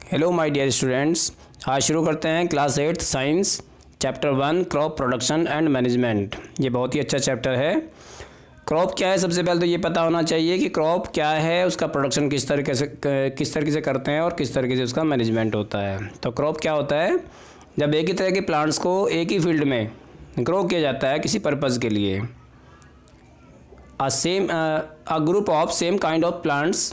Hello my dear students. आज शुरू करते हैं class 8 science chapter 1 crop production and management. ये बहुत ही अच्छा चैप्टर है। क्रॉप क्या है, सबसे पहले तो ये पता होना चाहिए कि क्रॉप क्या है, उसका प्रोडक्शन किस तरीके से करते हैं और किस तरीके से उसका मैनेजमेंट होता है। तो क्रॉप क्या होता है, जब एक ही तरह के प्लांट्स को एक ही फील्ड में ग्रो किया जाता है किसी पर्पज़ के लिए। A group of same kind of plants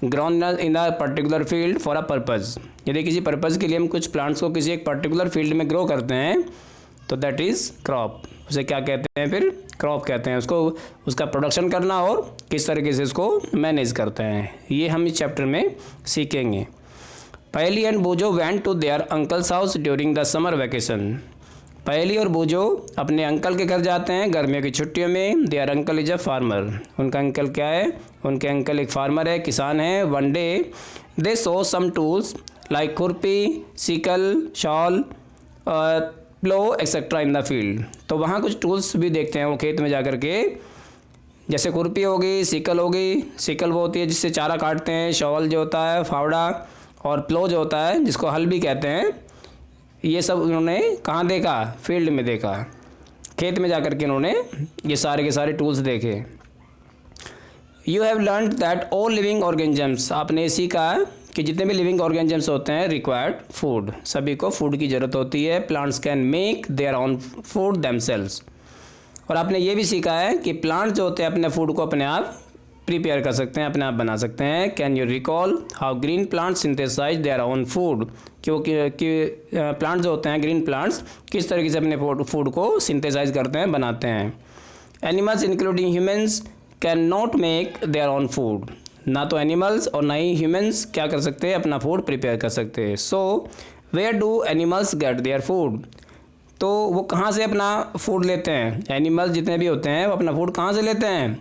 grown in a particular field for a purpose। यदि किसी पर्पज़ के लिए हम कुछ प्लांट्स को किसी एक पर्टिकुलर फील्ड में ग्रो करते हैं तो दैट इज़ क्रॉप। उसे क्या कहते हैं, फिर क्रॉप कहते हैं उसको। उसका प्रोडक्शन करना और किस तरीके से उसको मैनेज करते हैं, ये हम इस चैप्टर में सीखेंगे। Paheli and Boojho went to their uncle's house during the summer vacation. Paheli और बोजो अपने अंकल के घर जाते हैं गर्मियों की छुट्टियों में। Their uncle is a farmer. उनका अंकल क्या है, उनके अंकल एक फार्मर है, किसान है। One day they saw some tools like खुरपी, sickle, shovel, plough etcetera in the field. तो वहाँ कुछ टूल्स भी देखते हैं वो खेत में जा कर के, जैसे खुरपी होगी, सिकल होगी। सिकल वो होती है जिससे चारा काटते हैं, शॉल जो होता है फावड़ा, और प्लो जो होता है जिसको हल भी कहते हैं। ये सब उन्होंने कहाँ देखा, फील्ड में देखा, खेत में जाकर के उन्होंने ये सारे के सारे टूल्स देखे। You have learn that all living organisms. आपने सीखा कि जितने भी लिविंग ऑर्गेनिजम्स होते हैं रिक्वायर्ड फूड, सभी को फूड की ज़रूरत होती है। Plants can make their own food themselves. और आपने ये भी सीखा है कि प्लांट जो होते हैं अपने फूड को अपने आप प्रिपेयर कर सकते हैं, अपने आप बना सकते हैं। Can you recall how green plants synthesize their own food. क्योंकि प्लांट जो होते हैं ग्रीन प्लांट्स किस तरीके से अपने फूड को सिंथेसाइज करते हैं, बनाते हैं। Animals including humans can not make their own food. ना तो एनिमल्स और ना ही ह्यूमन्स क्या कर सकते हैं, अपना फूड प्रिपेयर कर सकते हैं। So where do animals get their food. तो वो कहाँ से अपना फूड लेते हैं, एनिमल्स जितने भी होते हैं वो अपना फूड कहाँ से लेते हैं,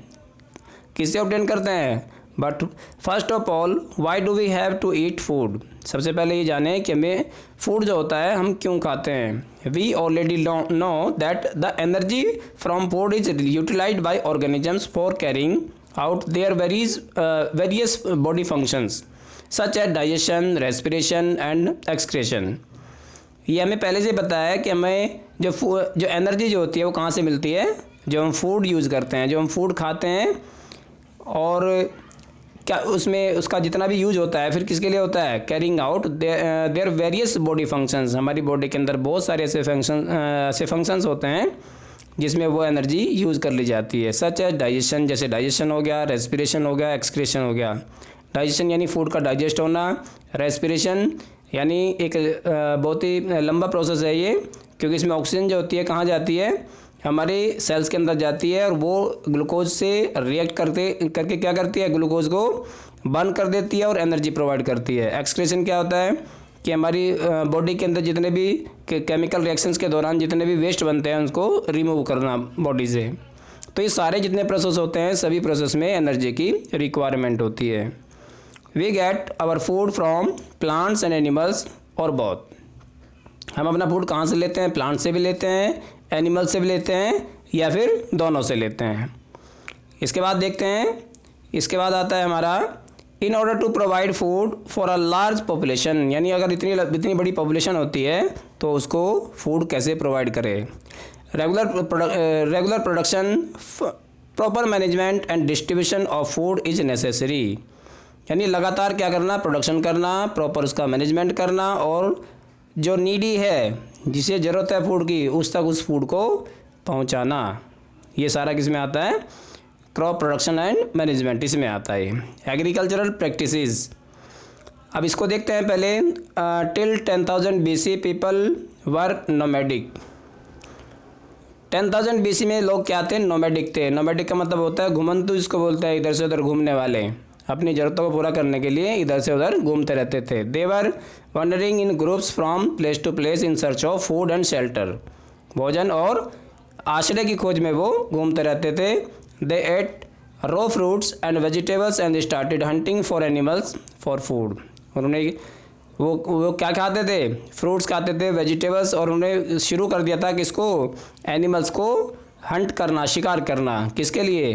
किससे ऑब्टेन करते हैं। But first of all why do we have to eat food. सबसे पहले ये जाने कि हमें फूड जो होता है हम क्यों खाते हैं। We already know that the energy from food is utilized by organisms for carrying out their various body functions such as digestion, respiration and excretion. ये हमें पहले से पता है कि हमें जो एनर्जी जो होती है वो कहाँ से मिलती है, जो हम फूड यूज़ करते हैं, जो हम फूड खाते हैं। और क्या उसमें उसका जितना भी यूज होता है फिर किसके लिए होता है, carrying out their various body functions. हमारी बॉडी के अंदर बहुत सारे ऐसे फंक्शंस होते हैं जिसमें वो एनर्जी यूज़ कर ली जाती है। सच है डाइजेशन, जैसे डाइजेशन हो गया, रेस्पिरेशन हो गया, एक्सक्रेशन हो गया। डाइजेशन यानी फूड का डाइजेस्ट होना, रेस्पिरेशन यानी एक बहुत ही लंबा प्रोसेस है ये, क्योंकि इसमें ऑक्सीजन जो होती है कहाँ जाती है, हमारे सेल्स के अंदर जाती है और वो ग्लूकोज से रिएक्ट करके क्या करती है, ग्लूकोज को बर्न कर देती है और एनर्जी प्रोवाइड करती है। एक्सक्रेशन क्या होता है कि हमारी बॉडी के अंदर जितने भी केमिकल रिएक्शंस के दौरान जितने भी वेस्ट बनते हैं उनको रिमूव करना बॉडी से। तो ये सारे जितने प्रोसेस होते हैं सभी प्रोसेस में एनर्जी की रिक्वायरमेंट होती है। We get our food from plants and animals or both. हम अपना फूड कहाँ से लेते हैं, प्लांट से भी लेते हैं, एनिमल से भी लेते हैं, या फिर दोनों से लेते हैं। इसके बाद देखते हैं, इसके बाद आता है हमारा in order to provide food for a large population. यानी अगर इतनी बड़ी पॉपुलेशन होती है तो उसको फूड कैसे प्रोवाइड करें। Regular production, proper management and distribution of food is necessary. यानी लगातार क्या करना, प्रोडक्शन करना, प्रॉपर उसका मैनेजमेंट करना, और जो नीडी है, जिसे ज़रूरत है फूड की, उस तक उस फूड को पहुंचाना। ये सारा किस में आता है, क्रॉप प्रोडक्शन एंड मैनेजमेंट, इसमें आता है। एग्रीकल्चरल प्रैक्टिसेस, अब इसको देखते हैं पहले। Till 10,000 BC people were nomadic. 10,000 BC में लोग क्या थे, नोमैडिक थे। नोमैडिक का मतलब होता है घुमंतु, जिसको बोलते हैं इधर से उधर घूमने वाले, अपनी ज़रूरतों को पूरा करने के लिए इधर से उधर घूमते रहते थे। They were wandering in groups from place to place in search of food and shelter. भोजन और आश्रय की खोज में वो घूमते रहते थे। They ate raw fruits and vegetables and started hunting for animals for food. उन्होंने वो क्या खाते थे, फ्रूट्स खाते थे, वेजिटेबल्स, और उन्होंने शुरू कर दिया था किसको, एनिमल्स को हंट करना, शिकार करना, किसके लिए,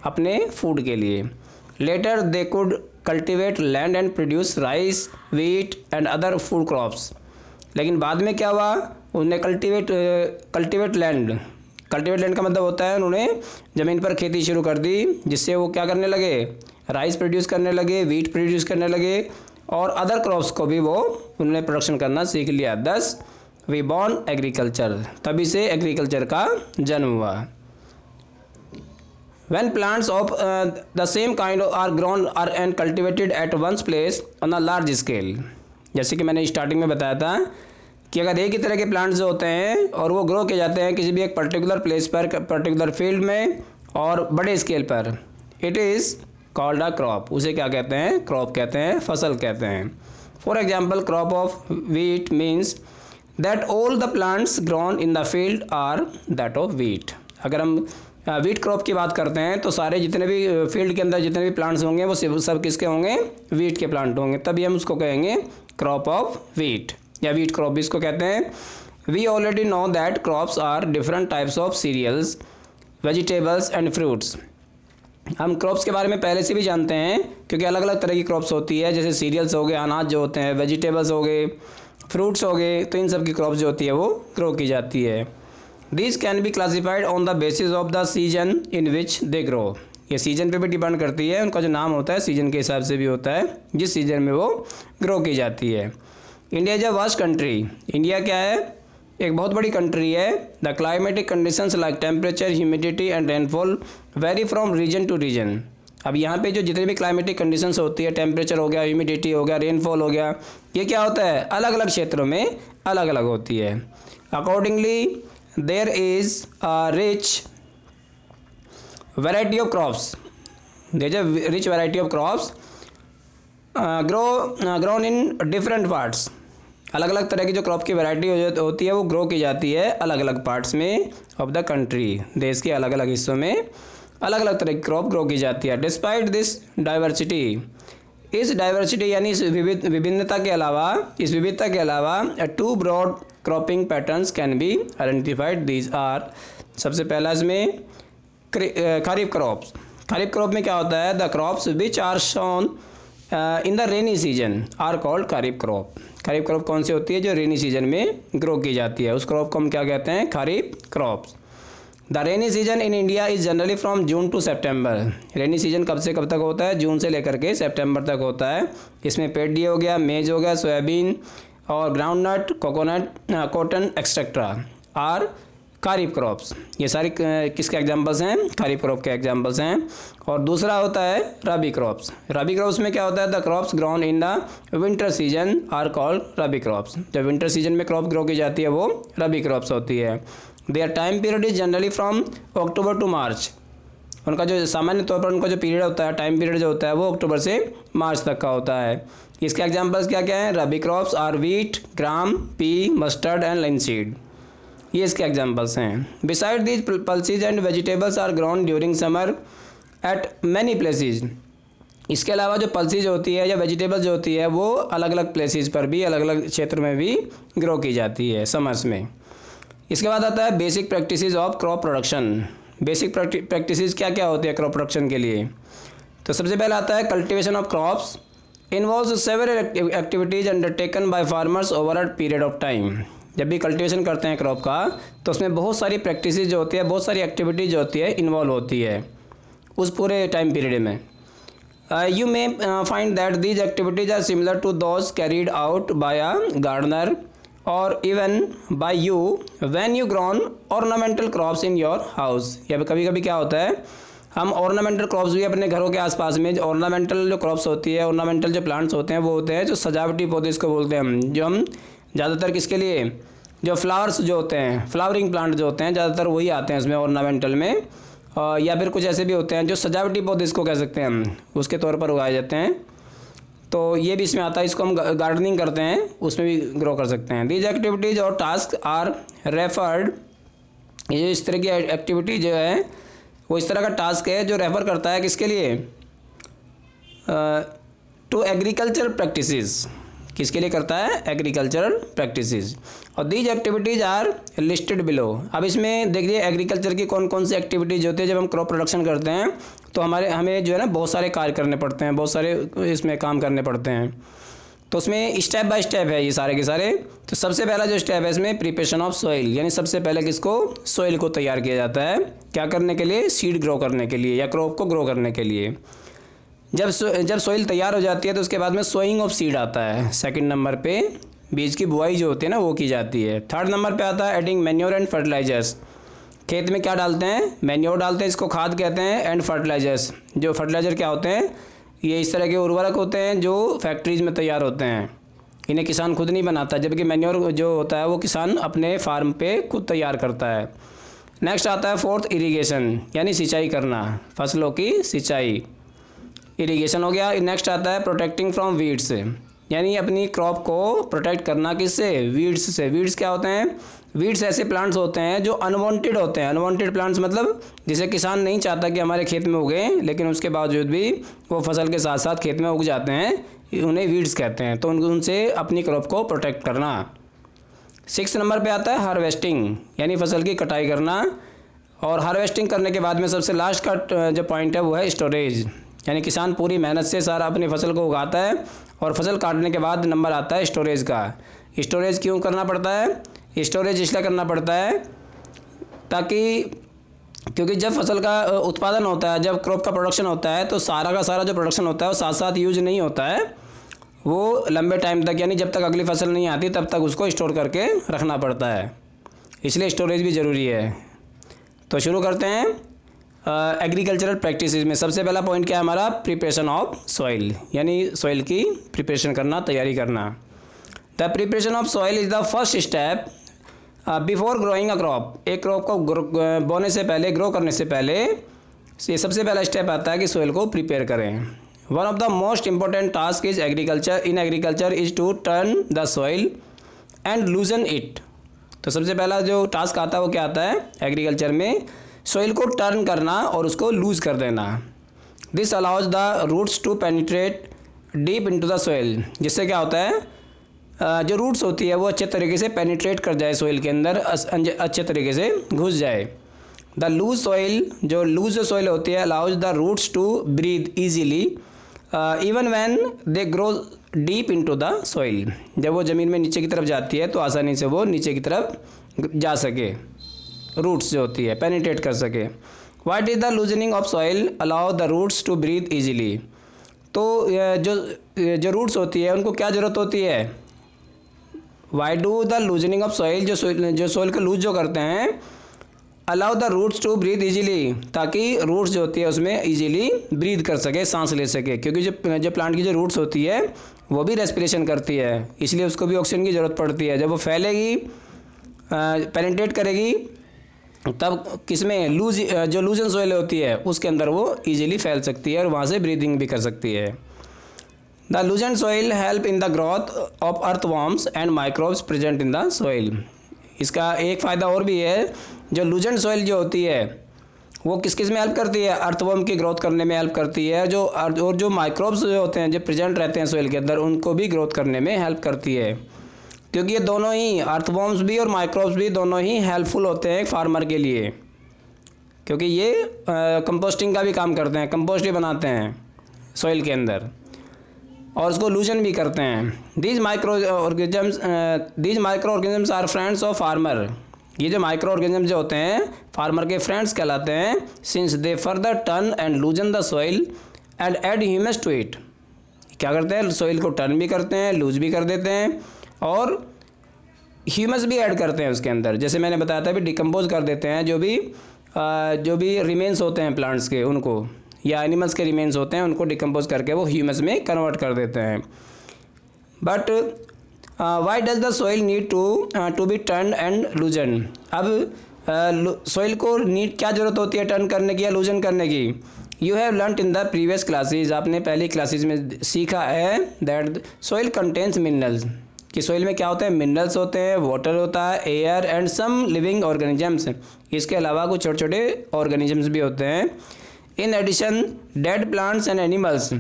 अपने फूड के लिए। Later they could cultivate land and produce rice, wheat and other food crops. लेकिन बाद में क्या हुआ, उन्होंने कल्टिवेट लैंड का मतलब होता है उन्होंने ज़मीन पर खेती शुरू कर दी, जिससे वो क्या करने लगे, राइस प्रोड्यूस करने लगे, व्हीट प्रोड्यूस करने लगे और अदर क्रॉप्स को भी वो उन्होंने प्रोडक्शन करना सीख लिया। दस वी बॉर्न एग्रीकल्चर, तभी से एग्रीकल्चर का जन्म हुआ। When plants of the same kind are grown and cultivated at one's place on a large scale, जैसे कि मैंने स्टार्टिंग में बताया था कि अगर एक ही तरह के प्लांट्स जो होते हैं और वो ग्रो किए जाते हैं किसी भी एक पर्टिकुलर प्लेस पर, पर्टिकुलर फील्ड में और बड़े स्केल पर, it is called a crop. उसे क्या कहते हैं, क्रॉप कहते हैं, फसल कहते हैं। For example, crop of wheat means that all the plants grown in the field are that of wheat. अगर हम व्हीट क्रॉप की बात करते हैं तो सारे जितने भी फील्ड के अंदर जितने भी प्लांट्स होंगे वो सब किसके होंगे, व्हीट के प्लांट होंगे, तभी हम उसको कहेंगे क्रॉप ऑफ व्हीट या व्हीट क्रॉप भी इसको कहते हैं। We already know that crops are different types of cereals, vegetables and fruits. हम क्रॉप्स के बारे में पहले से भी जानते हैं क्योंकि अलग अलग तरह की क्रॉप्स होती है, जैसे सीरियल्स हो गए, अनाज जो होते हैं, वेजिटेबल्स हो गए, फ्रूट्स हो गए, तो इन सब की क्रॉप्स जो होती है वो ग्रो की जाती है। These can be classified on the basis of the season in which they grow। ये सीजन पे भी डिपेंड करती है, उनका जो नाम होता है सीजन के हिसाब से भी होता है जिस सीजन में वो ग्रो की जाती है। India is a vast country. India क्या है, एक बहुत बड़ी कंट्री है। The climatic conditions like temperature, humidity and rainfall vary from region to region. अब यहाँ पे जो जितनी भी क्लाइमेटिक कंडीशंस होती है, टेम्परेचर हो गया, ह्यूमिडिटी हो गया, रेनफॉल हो गया, ये क्या होता है, अलग अलग क्षेत्रों में अलग अलग होती है। Accordingly there is a rich variety of crops, there is a rich variety of crops grown in different parts। अलग अलग तरह की जो क्रॉप की वैरायटी होती है वो ग्रो की जाती है अलग अलग पार्ट्स में ऑफ द कंट्री। देश के अलग अलग हिस्सों में अलग अलग तरह की क्रॉप ग्रो की जाती है। डिस्पाइट दिस डाइवर्सिटी, इस डाइवर्सिटी यानी इस विभिन्नता के अलावा, इस विविधता के अलावा two broad cropping patterns can be identified. These are, सबसे पहला इसमें खरीफ क्रॉप्स। खरीफ क्रॉप में क्या होता है, the crops which are sown in the rainy season are called kharif crop. Kharif crop कौन सी होती है, जो रेनी सीजन में ग्रो की जाती है, उस क्रॉप को हम क्या कहते हैं, kharif crops. The rainy season in India is generally from June to September. Rainy season कब से कब तक होता है, जून से लेकर के सितंबर तक होता है। इसमें पेडी हो गया, मेज हो गया, सोयाबीन और groundnut, coconut, cotton etcetera are kharif crops. ये सारी किसके एग्जांपल्स हैं, खरीफ क्रॉप के एग्जांपल्स हैं। और दूसरा होता है रबी क्रॉप्स। रबी क्रॉप्स में क्या होता है, the crops grown in the winter season are called rabi crops. जब विंटर सीजन में क्रॉप ग्रो की जाती है वो रबी क्रॉप्स होती है। Their time period is generally from October to March. उनका जो सामान्य तौर पर उनका जो पीरियड होता है, टाइम पीरियड जो होता है वो अक्टूबर से मार्च तक का होता है। इसके एग्जांपल्स क्या क्या हैं, rabi crops are wheat, gram, pea, mustard and linseed. ये इसके एग्जांपल्स हैं। Beside these pulses and vegetables are grown during summer at many places. इसके अलावा जो पल्सीज होती है या वेजिटेबल्स जो होती है वो अलग अलग प्लेसेस पर भी, अलग अलग क्षेत्र में भी ग्रो की जाती है समर्स में। इसके बाद आता है basic practices of crop production. Basic practices क्या क्या होती है क्रॉप प्रोडक्शन के लिए, तो सबसे पहले आता है cultivation of crops involves several activities undertaken by farmers over a period of time. जब भी कल्टीवेशन करते हैं क्रॉप का तो उसमें बहुत सारी प्रैक्टिसेस जो होती है, बहुत सारी एक्टिविटीज जो होती है इन्वॉल्व होती है उस पूरे टाइम पीरियड में। You may find that these activities are similar to those carried out by a gardener और even by you when you grown ornamental crops in your house. या कभी कभी क्या होता है, हम ऑर्नामेंटल क्रॉप्स भी अपने घरों के आसपास में, ऑर्नामेंटल जो क्रॉप्स होती है, ऑर्नामेंटल जो प्लांट्स होते हैं वो होते हैं जो सजावटी पौधे इसको बोलते हैं हम, जो हम ज़्यादातर किसके लिए, जो फ्लावर्स जो होते हैं, फ्लावरिंग प्लांट जो होते हैं ज़्यादातर वही आते हैं इसमें ऑर्नामेंटल में, या फिर कुछ ऐसे भी होते हैं जो सजावटी पौधे इसको कह सकते हैं हम, उसके तौर पर उगाए जाते हैं, तो ये भी इसमें आता है। इसको हम गार्डनिंग करते हैं उसमें भी ग्रो कर सकते हैं। दीज एक्टिविटीज और टास्क आर रेफर्ड, ये इस तरह की एक्टिविटी जो है वो इस तरह का टास्क है जो रेफर करता है किसके लिए, टू एग्रीकल्चर प्रैक्टिसेस। किसके लिए करता है, एग्रीकल्चरल प्रैक्टिसेस। और these activities are listed below. अब इसमें देखिए एग्रीकल्चर की कौन कौन सी एक्टिविटीज़ होती है जब हम क्रॉप प्रोडक्शन करते हैं तो हमें जो है ना बहुत सारे कार्य करने पड़ते हैं, बहुत सारे इसमें काम करने पड़ते हैं। तो उसमें स्टेप बाय स्टेप है ये सारे के सारे। तो सबसे पहला जो स्टेप है इसमें प्रिपरेशन ऑफ सॉइल, यानी सबसे पहले किसको, सॉइल को तैयार किया जाता है। क्या करने के लिए, सीड ग्रो करने के लिए या क्रॉप को ग्रो करने के लिए। जब सॉइल तैयार हो जाती है तो उसके बाद में सोइंग ऑफ सीड आता है। सेकंड नंबर पे बीज की बुआई जो होती है ना वो की जाती है। थर्ड नंबर पे आता है एडिंग मैन्योर एंड फर्टिलाइजर्स। खेत में क्या डालते हैं, मैन्योर डालते हैं, इसको खाद कहते हैं। एंड फर्टिलाइजर्स, जो फर्टिलाइजर क्या होते हैं, ये इस तरह के उर्वरक होते हैं जो फैक्ट्रीज में तैयार होते हैं। इन्हें किसान खुद नहीं बनाता, जबकि मैन्योर जो होता है वो किसान अपने फार्म पे खुद तैयार करता है। नेक्स्ट आता है फोर्थ इरिगेशन, यानी सिंचाई करना, फसलों की सिंचाई, इरिगेशन हो गया। नेक्स्ट आता है प्रोटेक्टिंग फ्रॉम वीड्स, यानी अपनी क्रॉप को प्रोटेक्ट करना किससे, वीड्स से। वीड्स क्या होते हैं, वीड्स ऐसे प्लांट्स होते हैं जो अनवांटेड होते हैं। अनवांटेड प्लांट्स मतलब जिसे किसान नहीं चाहता कि हमारे खेत में उगे, लेकिन उसके बावजूद भी वो फसल के साथ साथ खेत में उग जाते हैं, उन्हें वीड्स कहते हैं। तो उनसे अपनी क्रॉप को प्रोटेक्ट करना। 6 नंबर पे आता है हार्वेस्टिंग, यानी फसल की कटाई करना। और हार्वेस्टिंग करने के बाद में सबसे लास्ट का जो पॉइंट है वो है स्टोरेज, यानी किसान पूरी मेहनत से सारा अपनी फसल को उगाता है और फसल काटने के बाद नंबर आता है स्टोरेज का। स्टोरेज क्यों करना पड़ता है, स्टोरेज इसलिए करना पड़ता है क्योंकि जब फसल का उत्पादन होता है, जब क्रॉप का प्रोडक्शन होता है, तो सारा का सारा जो प्रोडक्शन होता है वो साथ साथ यूज नहीं होता है, वो लंबे टाइम तक, यानी जब तक अगली फसल नहीं आती तब तक उसको स्टोर करके रखना पड़ता है। इसलिए स्टोरेज भी ज़रूरी है। तो शुरू करते हैं एग्रीकल्चरल प्रैक्टिसेस में। सबसे पहला पॉइंट क्या है हमारा, प्रिपरेशन ऑफ सॉइल, यानी सॉइल की प्रिपरेशन करना, तैयारी करना। The preparation of soil is the first step before growing a crop. एक क्रॉप को बोने से पहले, ग्रो करने से पहले ये सबसे पहला स्टेप आता है कि सॉइल को प्रिपेयर करें। One of the most important task is agriculture is to turn the soil and loosen it. तो सबसे पहला जो टास्क आता है वो क्या आता है एग्रीकल्चर में, सॉइल को टर्न करना और उसको लूज कर देना। This allows the roots to penetrate deep into the soil. जिससे क्या होता है, जो रूट्स होती है वो अच्छे तरीके से पेनिट्रेट कर जाए सॉइल के अंदर, अच्छे तरीके से घुस जाए। द लूज सॉइल, जो लूज सॉइल होती है, allows the roots to breathe easily even when they grow deep into the soil. जब वो ज़मीन में नीचे की तरफ जाती है तो आसानी से वो नीचे की तरफ जा सके, रूट्स जो होती है पेनिट्रेट कर सके। What is the loosening of soil allow the roots to breathe easily. तो जो रूट्स होती है उनको क्या ज़रूरत होती है, why do the loosening of soil, जो सॉइल को लूज जो करते हैं, allow the roots to breathe easily, ताकि रूट्स जो होती है उसमें इजीली ब्रीथ कर सके, सांस ले सके। क्योंकि जो प्लांट की जो रूट्स होती है वो भी रेस्पिरेशन करती है, इसलिए उसको भी ऑक्सीजन की ज़रूरत पड़ती है। जब वो फैलेगी, पेनिट्रेट करेगी, तब किसमें, जो लूजन सॉइल होती है उसके अंदर वो इजीली फैल सकती है और वहाँ से ब्रीदिंग भी कर सकती है। The लूजन soil help in the growth of earthworms and microbes present in the soil. इसका एक फ़ायदा और भी है, जो लूजन सॉइल जो होती है वो किस किस में हेल्प करती है, अर्थवॉर्म की ग्रोथ करने में हेल्प करती है। और जो माइक्रोब्स जो होते हैं, जो प्रेजेंट रहते हैं सॉइल के अंदर, उनको भी ग्रोथ करने में हेल्प करती है। क्योंकि ये दोनों ही, अर्थवॉर्म्स भी और माइक्रोब्स भी, दोनों ही हेल्पफुल होते हैं फार्मर के लिए, क्योंकि ये कंपोस्टिंग का भी काम करते हैं, कंपोस्ट भी बनाते हैं सॉइल के अंदर और उसको लूजन भी करते हैं। These micro organisms are friends of farmer. ये जो माइक्रो ऑर्गेनिज्म जो होते हैं फार्मर के फ्रेंड्स कहलाते हैं, since they further turn and loosen the soil and add humus to it. क्या करते हैं, सॉइल को टर्न भी करते हैं, लूज भी कर देते हैं और ह्यूमस भी ऐड करते हैं उसके अंदर। जैसे मैंने बताया था भी डिकम्पोज कर देते हैं जो भी रिमेन्स होते हैं प्लांट्स के, उनको, या एनिमल्स के रिमेन्स होते हैं, उनको डिकम्पोज करके वो ह्यूमस में कन्वर्ट कर देते हैं। But why does the soil need to be turn and loosen. अब सॉइल को नीड क्या ज़रूरत होती है टर्न करने की या लूजन करने की। You have learned in the previous classes, आपने पहली क्लासेज में सीखा है दैट सॉइल कंटेन्स मिनरल्स, कि सॉइल में क्या होता है, मिनरल्स होते हैं, वाटर होता है, air and some living organisms. इसके अलावा कुछ छोटे छोटे ऑर्गेनिजम्स भी होते हैं। In addition dead plants and animals,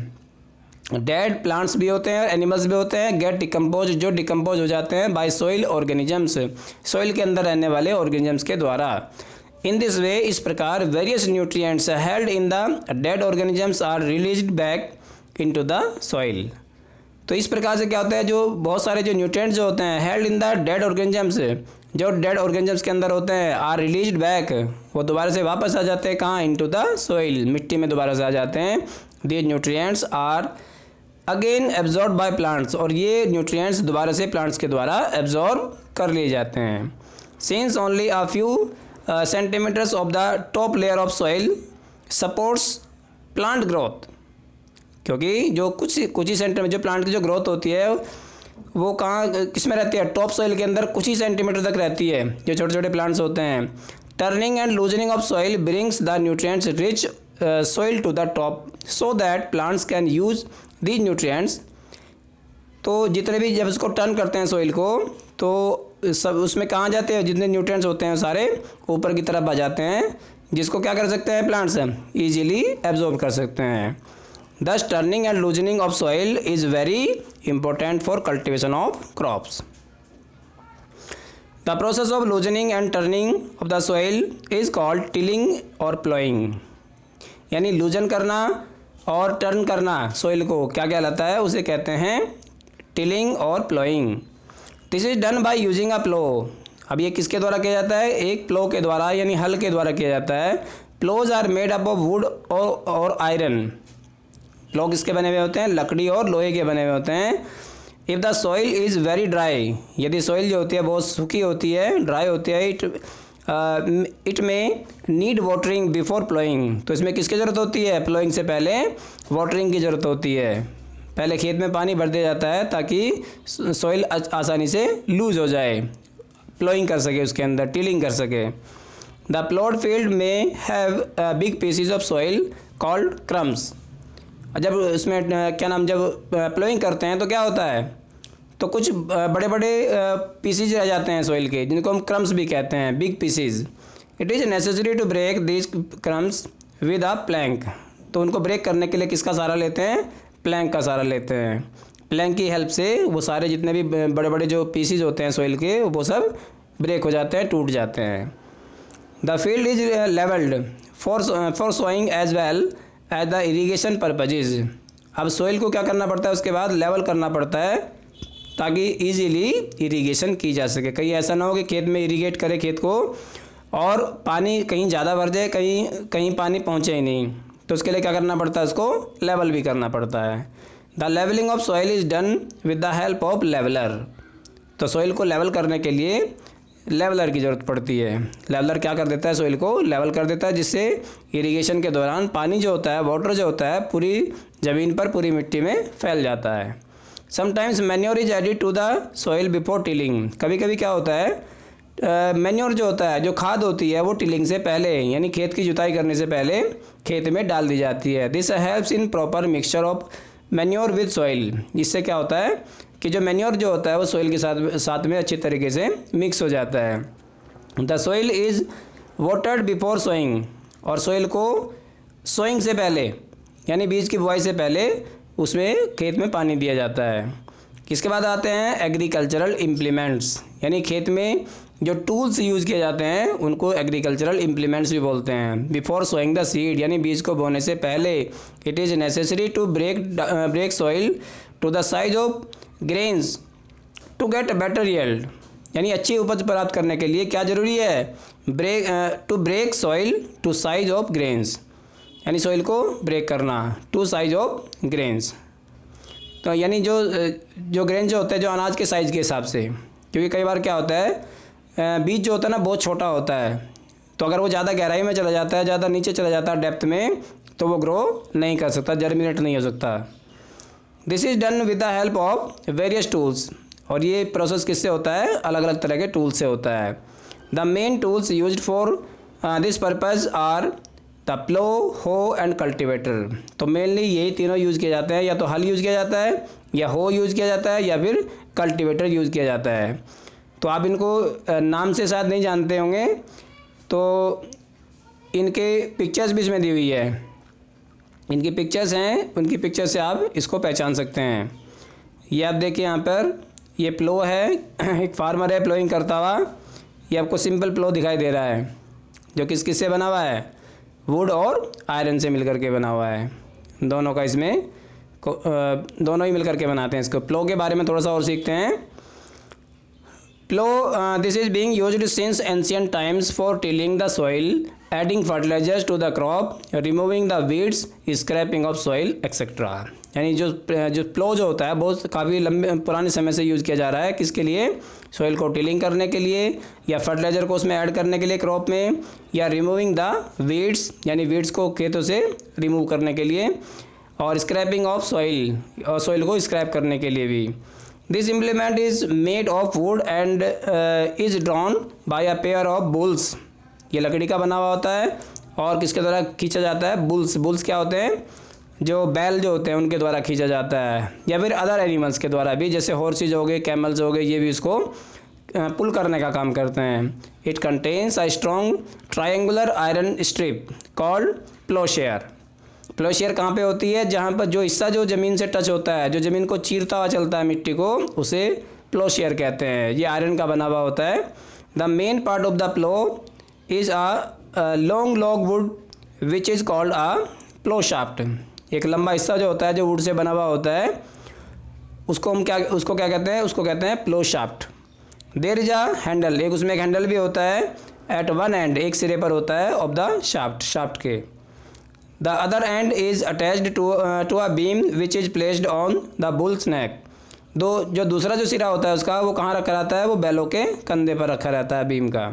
dead plants भी होते हैं, एनिमल्स भी होते हैं, गेट डिकम्पोज, जो डिकम्पोज हो जाते हैं बाय सॉइल ऑर्गेनिजम्स, सॉइल के अंदर रहने वाले ऑर्गेनिजम्स के द्वारा। इन दिस वे, इस प्रकार various nutrients held in the dead organisms are released back into the soil. तो इस प्रकार से क्या होता है, जो बहुत सारे जो न्यूट्रिएंट्स जो होते हैं held in the dead organisms, जो डेड ऑर्गेनिजम्स के अंदर होते हैं, आर रिलीज्ड बैक, वो दोबारा से वापस आ जाते हैं कहाँ, इनटू द सॉइल, मिट्टी में दोबारा से आ जाते हैं। These nutrients are again absorb by plants, और ये न्यूट्रिएंट्स दोबारा से प्लांट्स के द्वारा एब्जॉर्ब कर लिए जाते हैं। Since only a few centimetres of the top layer of soil supports plant growth, क्योंकि जो कुछ ही सेंटीमीटर में जो प्लांट की जो ग्रोथ होती है वो कहाँ किस में रहती है, टॉप सॉइल के अंदर कुछ ही सेंटीमीटर तक रहती है, जो छोटे छोटे प्लांट्स होते हैं। Turning and loosening of soil brings the nutrients rich soil to the top so that plants can use these nutrients. तो जितने भी जब इसको टर्न करते हैं सॉइल को, तो सब उसमें कहाँ जाते हैं, जितने न्यूट्रिएंट्स होते हैं सारे ऊपर की तरफ आ जाते हैं, जिसको क्या कर सकते हैं प्लांट्स ईजिली एब्जॉर्ब कर सकते हैं। Thus turning and loosening of soil is very important for cultivation of crops. The process of loosening and turning of the soil is called tilling or plowing. यानी लूजन करना और टर्न करना soil को क्या कहलाता है, उसे कहते हैं टिलिंग और ploughing. This is done by using a plough. अब ये किसके द्वारा किया जाता है, एक प्लो के द्वारा यानी हल के द्वारा किया जाता है। Ploughs are made up of wood और आयरन। प्लो किसके बने हुए होते हैं, लकड़ी और लोहे के बने हुए होते हैं। If the soil is very dry, यदि सॉइल जो होती है बहुत सूखी होती है, ड्राई होती है, इट में नीड वाटरिंग बिफोर प्लोइंग। तो इसमें किसकी ज़रूरत होती है, प्लोइंग से पहले वाटरिंग की ज़रूरत होती है। पहले खेत में पानी भर दिया जाता है ताकि सॉइल आसानी से लूज हो जाए, प्लोइंग कर सके, उसके अंदर टिलिंग कर सके। द प्लॉड फील्ड में have big PCs of soil called crumbs. जब उसमें क्या नाम, जब प्लोइंग करते हैं तो क्या होता है, तो कुछ बड़े बड़े पीसीज रह जाते हैं सॉइल के, जिनको हम क्रम्स भी कहते हैं, big pieces. It is necessary to break these crumbs with a plank. तो उनको ब्रेक करने के लिए किसका सहारा लेते हैं, प्लैंक का सहारा लेते हैं। प्लैंक की हेल्प से वो सारे जितने भी बड़े बड़े जो पीसीज होते हैं सॉइल के, वो सब ब्रेक हो जाते हैं, टूट जाते हैं। The field is levelled for sowing as well as the irrigation purposes. अब सोइल को क्या करना पड़ता है, उसके बाद लेवल करना पड़ता है ताकि इजीली इरीगेशन की जा सके। कहीं ऐसा ना हो कि खेत में इरीगेट करे खेत को और पानी कहीं ज़्यादा भर जाए, कहीं पानी पहुँचे ही नहीं, तो उसके लिए क्या करना पड़ता है, उसको लेवल भी करना पड़ता है। The levelling of soil is done with the help of leveller. तो सॉइल को लेवल करने के लिए लेवलर की ज़रूरत पड़ती है। लेवलर क्या कर देता है, सॉइल को लेवल कर देता है, जिससे इरिगेशन के दौरान पानी जो होता है, वाटर जो होता है, पूरी ज़मीन पर, पूरी मिट्टी में फैल जाता है। Sometimes manure is added to the soil before tilling. कभी कभी क्या होता है, मैन्योर जो होता है, जो खाद होती है, वो टिलिंग से पहले यानी खेत की जुताई करने से पहले खेत में डाल दी जाती है। This helps in proper mixture of manure with soil. इससे क्या होता है कि जो मैन्योर जो होता है वो सॉइल के साथ में अच्छी तरीके से मिक्स हो जाता है। The soil is watered before sowing. और सॉइल को सोइंग से पहले यानी बीज की बुआई से पहले उसमें खेत में पानी दिया जाता है। इसके बाद आते हैं एग्रीकल्चरल इम्प्लीमेंट्स, यानी खेत में जो टूल्स यूज़ किए जाते हैं उनको एग्रीकल्चरल इम्प्लीमेंट्स भी बोलते हैं। बिफोर सोइंग द सीड, यानी बीज को बोने से पहले, it is necessary to break soil to the size of grains to get better yield. यानी अच्छी उपज प्राप्त करने के लिए क्या ज़रूरी है, to break soil to size of grains, यानी सॉइल को ब्रेक करना टू साइज ऑफ ग्रेन्स। तो यानी जो ग्रेन जो होते हैं, जो अनाज के साइज़ के हिसाब से, क्योंकि कई बार क्या होता है, बीज जो होता है ना बहुत छोटा होता है, तो अगर वो ज़्यादा गहराई में चला जाता है, ज़्यादा नीचे चला जाता है डेप्थ में, तो वो ग्रो नहीं कर सकता, जर्मिनेट नहीं हो सकता। This is done with the help of various tools. और ये प्रोसेस किससे होता है, अलग अलग तरह के टूल से होता है। The main tools used for this purpose are the plough, hoe and cultivator. तो मेनली यही तीनों यूज़ किए जाते हैं, या तो हल यूज़ किया जाता है, या हो यूज़ किया जाता है, या फिर कल्टिवेटर यूज़ किया जाता है। तो आप इनको नाम से शायद नहीं जानते होंगे, तो इनके पिक्चर्स भी इसमें दी हुई है, इनकी पिक्चर्स हैं, उनकी पिक्चर से आप इसको पहचान सकते हैं। ये आप देखिए यहाँ पर, ये प्लो है, एक फार्मर है प्लोइंग करता हुआ, ये आपको सिंपल प्लो दिखाई दे रहा है, जो किससे बना हुआ है, वुड और आयरन से मिलकर के बना हुआ है। दोनों का इसमें दोनों ही मिलकर के बनाते हैं इसको। प्लो के बारे में थोड़ा सा और सीखते हैं। Plough this is being used since ancient times for tilling the soil, adding fertilisers to the crop, removing the weeds, scraping of soil etcetera. यानी जो प्लो जो होता है बहुत काफ़ी लंबे पुराने समय से यूज़ किया जा रहा है। किसके लिए, सॉइल को टिलिंग करने के लिए, या फर्टिलाइज़र को उसमें ऐड करने के लिए क्रॉप में, या रिमूविंग द वीड्स यानी वीड्स को खेतों से रिमूव करने के लिए, और स्क्रैपिंग ऑफ सॉइल और सॉइल को स्क्रैप करने के लिए भी। This implement is made of would and is drawn by a pair of bulls. ये लकड़ी का बना हुआ होता है और किसके द्वारा खींचा जाता है, बुल्स। बुल्स क्या होते हैं, जो बैल जो होते हैं उनके द्वारा खींचा जाता है, या फिर अदर एनिमल्स के द्वारा भी, जैसे हॉर्सेज हो गए, कैमल्स हो गए, ये भी इसको पुल करने का काम करते हैं। It contains a strong triangular iron strip called ploughshare. Ploughshare कहाँ पे होती है, जहाँ पर जो हिस्सा जो ज़मीन से टच होता है, जो ज़मीन को चीरता हुआ चलता है मिट्टी को, उसे प्लोशेयर कहते हैं। ये आयरन का बना हुआ होता है। The main part of the plough is a long log wood which is called a plough shaft. एक लंबा हिस्सा जो होता है जो वुड से बना हुआ होता है, उसको क्या कहते हैं, उसको कहते हैं plough shaft. There is a handle, एक उसमें एक हैंडल भी होता है, एट वन एंड, एक सिरे पर होता है, ऑफ द शाफ्ट के। The other end is attached to a beam which is placed on the bull's neck. जो दूसरा जो सिरा होता है उसका, वो कहाँ रखा रहता है, वो बैलों के कंधे पर रखा रहता है बीम का।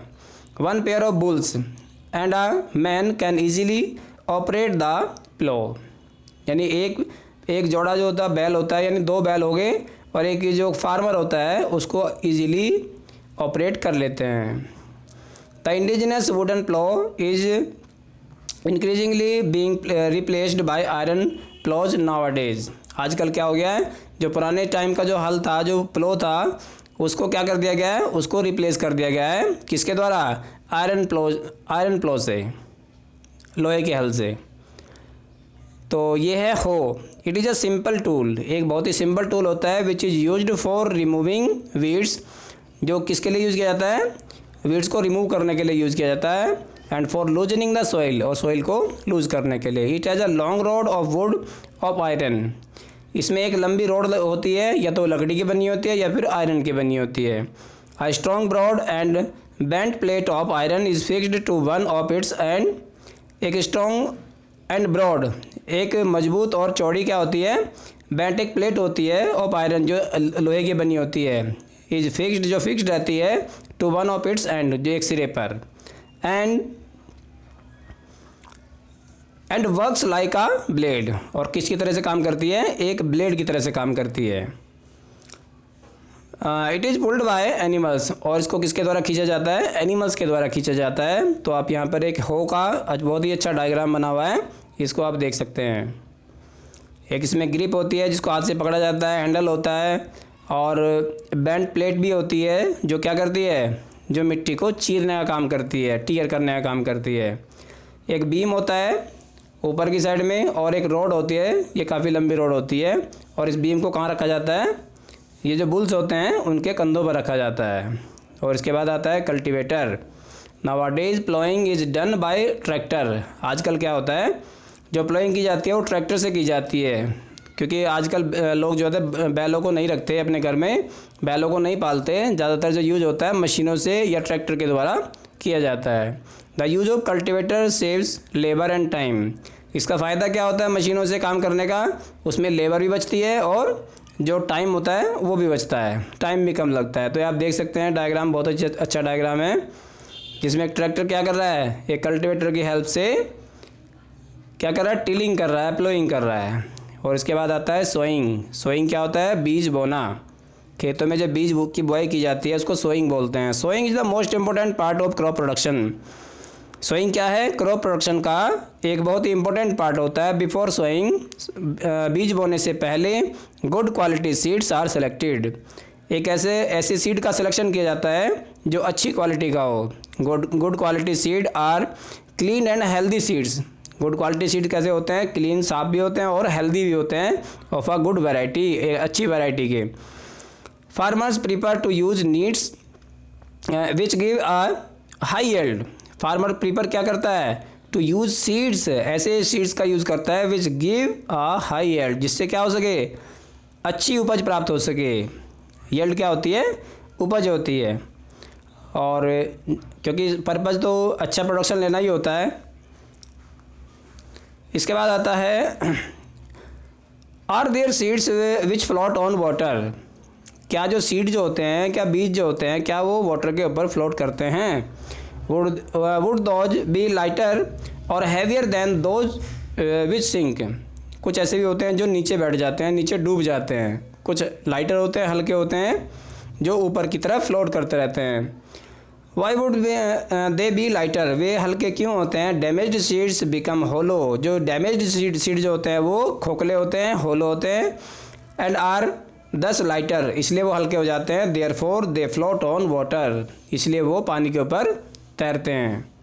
One pair of bulls and a man can easily operate the plough. यानी एक जोड़ा जो होता है बैल होता है, यानी दो बैल हो गए, और एक जो फार्मर होता है उसको ईजिली ऑपरेट कर लेते हैं। The indigenous wooden plough is increasingly being replaced by iron ploughs nowadays. आजकल क्या हो गया है, जो पुराने टाइम का जो हल था, जो प्लो था, उसको क्या कर दिया गया है, उसको रिप्लेस कर दिया गया है। किसके द्वारा, आयरन प्लो से, लोहे के हल से। तो ये है हो। It is a simple tool, एक बहुत ही सिंपल टूल होता है, which is used for removing weeds. जो किसके लिए यूज़ किया जाता है, वीड्स को रिमूव करने के लिए यूज़ किया जाता है। And for loosening the soil, और सॉइल को लूज करने के लिए। It has a long rod of would of iron. इसमें एक लंबी रॉड होती है, या तो लकड़ी की बनी होती है या फिर आयरन की बनी होती है। A strong broad and bent plate of iron is fixed to one of its end. एक स्ट्रॉन्ग एंड ब्रॉड, एक मजबूत और चौड़ी क्या होती है, बेंट एक प्लेट होती है ऑफ आयरन, जो लोहे की बनी होती है, इज फिक्स्ड, जो फिक्स्ड रहती है, to one of its end, जो एक सिरे पर। And works like a blade, और किसकी तरह से काम करती है, एक ब्लेड की तरह से काम करती है। It is pulled by animals, और इसको किसके द्वारा खींचा जाता है, एनिमल्स के द्वारा खींचा जाता है। तो आप यहाँ पर एक हो का बहुत ही अच्छा डायग्राम बना हुआ है, इसको आप देख सकते हैं। एक इसमें ग्रिप होती है जिसको हाथ से पकड़ा जाता है, हैंडल होता है, और बेंट प्लेट भी होती है, जो क्या करती है, जो मिट्टी को चीरने का काम करती है, टीयर करने का काम करती है। एक बीम होता है ऊपर की साइड में, और एक रॉड होती है, ये काफ़ी लंबी रॉड होती है, और इस बीम को कहाँ रखा जाता है, ये जो बुल्स होते हैं उनके कंधों पर रखा जाता है। और इसके बाद आता है cultivator. Nowadays ploughing is done bye tractor. आजकल क्या होता है, जो प्लोइंग की जाती है वो ट्रैक्टर से की जाती है, क्योंकि आजकल लोग जो होते हैं बैलों को नहीं रखते अपने घर में, बैलों को नहीं पालते। ज़्यादातर जो यूज होता है मशीनों से या ट्रैक्टर के द्वारा किया जाता है। The use of cultivator saves labour and time. इसका फ़ायदा क्या होता है मशीनों से काम करने का, उसमें लेबर भी बचती है और जो टाइम होता है वो भी बचता है, टाइम भी कम लगता है। तो आप देख सकते हैं डायग्राम बहुत अच्छा डायग्राम है, जिसमें एक ट्रैक्टर क्या कर रहा है, एक कल्टिवेटर की हेल्प से क्या कर रहा है, टिलिंग कर रहा है, प्लोइंग कर रहा है। और इसके बाद आता है सोइंग। सोइंग क्या होता है, बीज बोना। खेतों में जब बीज की बुआई की जाती है उसको सोइंग बोलते हैं। Sowing is the most important part of crop production. Sowing क्या है, क्रॉप प्रोडक्शन का एक बहुत ही इंपॉर्टेंट पार्ट होता है। बिफोर सोइंग, बीज बोने से पहले good quality seeds are selected. एक ऐसे सीड का सिलेक्शन किया जाता है जो अच्छी क्वालिटी का हो। Good quality seed are clean and healthy seeds. Good quality seed कैसे होते हैं, क्लीन, साफ भी होते हैं और हेल्दी भी होते हैं, ऑफ अ गुड वैरायटी, अच्छी वैरायटी के। Farmers prefer to use needs which give a high yield. Farmer prefer क्या करता है, टू यूज सीड्स, ऐसे सीड्स का यूज़ करता है which give a high yield, जिससे क्या हो सके, अच्छी उपज प्राप्त हो सके। यील्ड क्या होती है, उपज होती है, और क्योंकि पर्पज़ तो अच्छा प्रोडक्शन लेना ही होता है। इसके बाद आता है are there seeds which float on water, क्या जो सीड जो होते हैं, क्या बीज जो होते हैं, क्या वो वाटर के ऊपर फ्लोट करते हैं। वुड दोज बी लाइटर और heavier than those which sink, कुछ ऐसे भी होते हैं जो नीचे बैठ जाते हैं, नीचे डूब जाते हैं, कुछ लाइटर होते हैं, हल्के होते हैं, जो ऊपर की तरफ फ्लोट करते रहते हैं। Why would they be lighter, वे हल्के क्यों होते हैं। डैमेज्ड सीड्स बिकम होलो, जो डैमेज्ड सीड जो होते हैं वो खोखले होते हैं, होलो होते हैं। एंड आर दस लाइटर, इसलिए वो हल्के हो जाते हैं। Therefore they float on water, इसलिए वो पानी के ऊपर तैरते हैं।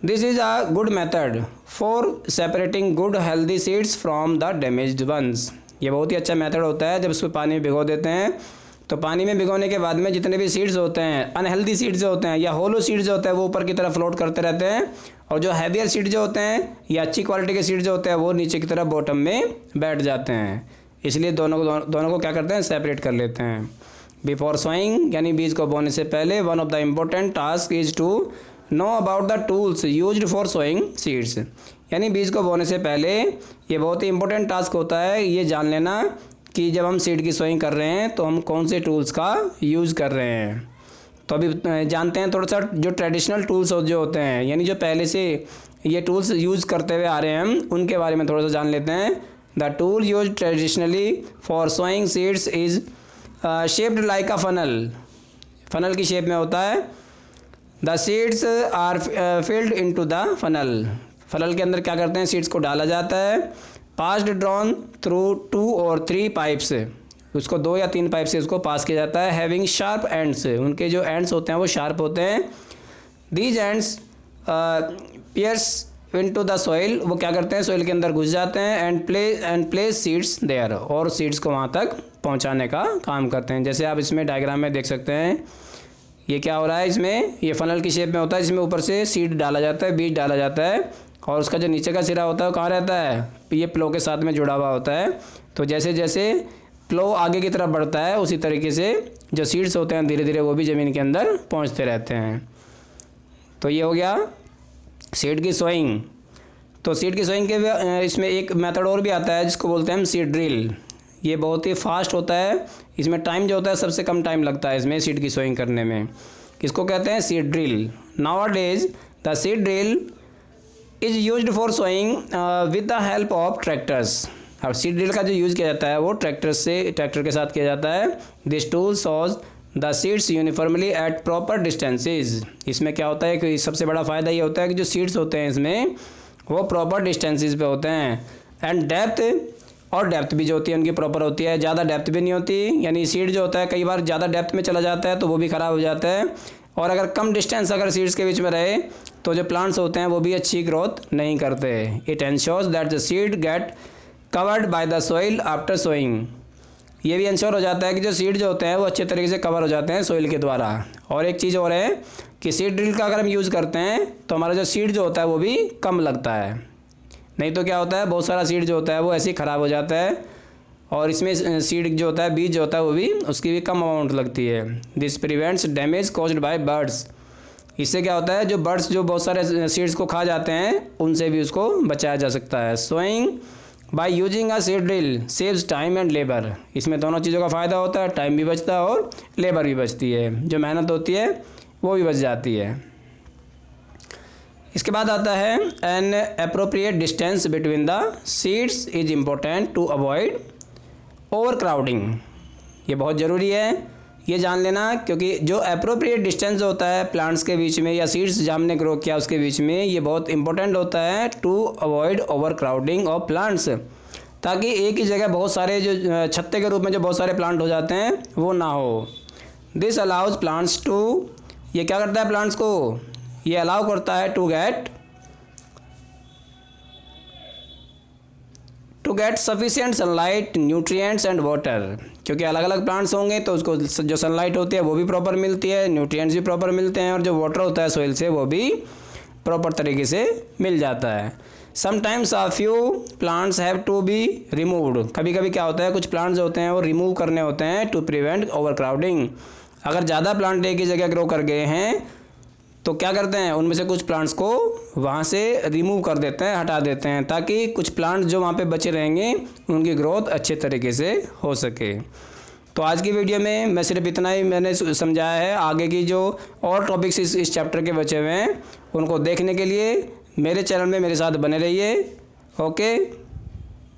This is a good method for separating good healthy seeds from the damaged ones, ये बहुत ही अच्छा मेथड होता है। जब उसको पानी में भिगो देते हैं तो पानी में भिगोने के बाद में जितने भी सीड्स होते हैं, अनहेल्दी सीड्स जो होते हैं या होलो सीड्स जो होते हैं, वो ऊपर की तरफ फ्लोट करते रहते हैं, और जो हैवियर सीड जो होते हैं या अच्छी क्वालिटी के सीड जो होते हैं वो नीचे की तरफ बॉटम में बैठ जाते हैं। इसलिए दोनों को क्या करते हैं, सेपरेट कर लेते हैं। बिफोर सोइंग, यानी बीज को बोने से पहले, one of the important task is to know about the tools used for sowing seeds, यानी बीज को बोने से पहले ये बहुत ही इंपॉर्टेंट टास्क होता है ये जान लेना कि जब हम सीड की सोइंग कर रहे हैं तो हम कौन से टूल्स का यूज़ कर रहे हैं। तो अभी जानते हैं थोड़ा सा जो ट्रेडिशनल टूल्स जो होते हैं, यानी जो पहले से ये टूल्स यूज़ करते हुए आ रहे हैं हम उनके बारे में थोड़ा सा जान लेते हैं। The tool use traditionally for sowing seeds is shaped like a funnel, funnel की शेप में होता है। The seeds are filled into the funnel, funnel के अंदर क्या करते हैं, सीड्स को डाला जाता है। पास्ड ड्रॉन थ्रू 2 और 3 पाइप्स, उसको 2 या 3 पाइप से उसको पास किया जाता है। हैविंग शार्प एंड्स, उनके जो एंड्स होते हैं वो शार्प होते हैं। These ends pierce into the soil, वो क्या करते हैं, सॉइल के अंदर घुस जाते हैं। एंड प्लेस सीड्स देयर, और सीड्स को वहाँ तक पहुँचाने का काम करते हैं। जैसे आप इसमें डायग्राम में देख सकते हैं, ये क्या हो रहा है, इसमें ये फनल की शेप में होता है, जिसमें ऊपर से सीड डाला जाता है, बीज डाला जाता है, और उसका जो नीचे का सिरा होता है वो कहाँ रहता है, ये प्लो के साथ में जुड़ा हुआ होता है। तो जैसे जैसे प्लो आगे की तरफ बढ़ता है उसी तरीके से जो सीड्स होते हैं धीरे धीरे वो भी ज़मीन के अंदर पहुंचते रहते हैं। तो ये हो गया सीड की सोइंग। तो सीड की सोइंग के इसमें एक मेथड और भी आता है जिसको बोलते हैं हम सीड ड्रिल। ये बहुत ही फास्ट होता है, इसमें टाइम जो होता है सबसे कम टाइम लगता है इसमें सीड की सोइंग करने में। किसको कहते हैं, seed drill. Nowadays the seed drill is used for sowing with the help of tractors. अब सीड ड्रिल का जो यूज़ किया जाता है वो ट्रैक्टर के साथ किया जाता है। This tool sows the seeds uniformly at proper distances. इसमें क्या होता है कि सबसे बड़ा फ़ायदा ये होता है कि जो सीड्स होते हैं इसमें वो प्रॉपर डिस्टेंसेज पे होते हैं। एंड डेप्थ, और डेप्थ भी जो होती है उनकी प्रॉपर होती है, ज़्यादा डेप्थ भी नहीं होती। यानी सीड जो होता है कई बार ज़्यादा डेप्थ में चला जाता है तो वो भी ख़राब हो जाता है, और अगर कम डिस्टेंस अगर सीड्स के बीच में रहे तो जो प्लांट्स होते हैं वो भी अच्छी ग्रोथ नहीं करते। It ensures that the seed get covered by the soil after sowing. ये भी इंश्योर हो जाता है कि जो सीड जो होते हैं वो अच्छे तरीके से कवर हो जाते हैं सॉइल के द्वारा। और एक चीज़ और है कि सीड ड्रिल का अगर हम यूज़ करते हैं तो हमारा जो सीड जो होता है वो भी कम लगता है। नहीं तो क्या होता है, बहुत सारा सीड जो होता है वो ऐसे ही ख़राब हो जाता है, और इसमें सीड जो होता है, बीज जो होता है वो भी उसकी भी कम अमाउंट लगती है। This prevents damage caused by birds. इससे क्या होता है, जो बर्ड्स जो बहुत सारे सीड्स को खा जाते हैं उनसे भी उसको बचाया जा सकता है। Sowing by using a seed drill saves time and labour. इसमें दोनों चीज़ों का फ़ायदा होता है, टाइम भी बचता है और लेबर भी बचती है, जो मेहनत होती है वो भी बच जाती है। इसके बाद आता है an appropriate distance between the seeds is important to avoid over crowding. ये बहुत ज़रूरी है ये जान लेना, क्योंकि जो अप्रोप्रिएट डिस्टेंस होता है प्लांट्स के बीच में या सीड्स जहाँ हमने ग्रो किया उसके बीच में, ये बहुत इंपॉर्टेंट होता है to avoid over crowding of plants, ताकि एक ही जगह बहुत सारे जो छत्ते के रूप में जो बहुत सारे प्लांट हो जाते हैं वो ना हो। दिस अलाउज प्लांट्स टू, ये क्या करता है प्लांट्स को, ये अलाउ करता है to get sufficient sunlight, nutrients and water. क्योंकि अलग अलग प्लांट्स होंगे तो उसको जो सनलाइट होती है वो भी प्रॉपर मिलती है, न्यूट्रिएंट्स भी प्रॉपर मिलते हैं, और जो वाटर होता है सोइल से वो भी प्रॉपर तरीके से मिल जाता है। Sometimes a few plants have to be removed, कभी कभी क्या होता है कुछ प्लांट्स होते हैं वो रिमूव करने होते हैं टू प्रिवेंट ओवर क्राउडिंग। अगर ज़्यादा प्लांट एक ही जगह ग्रो कर गए हैं तो क्या करते हैं उनमें से कुछ प्लांट्स को वहाँ से रिमूव कर देते हैं, हटा देते हैं, ताकि कुछ प्लांट्स जो वहाँ पे बचे रहेंगे उनकी ग्रोथ अच्छे तरीके से हो सके। तो आज की वीडियो में मैं सिर्फ इतना ही मैंने समझाया है। आगे की जो और टॉपिक्स इस चैप्टर के बचे हुए हैं उनको देखने के लिए मेरे चैनल में मेरे साथ बने रहिए। ओके।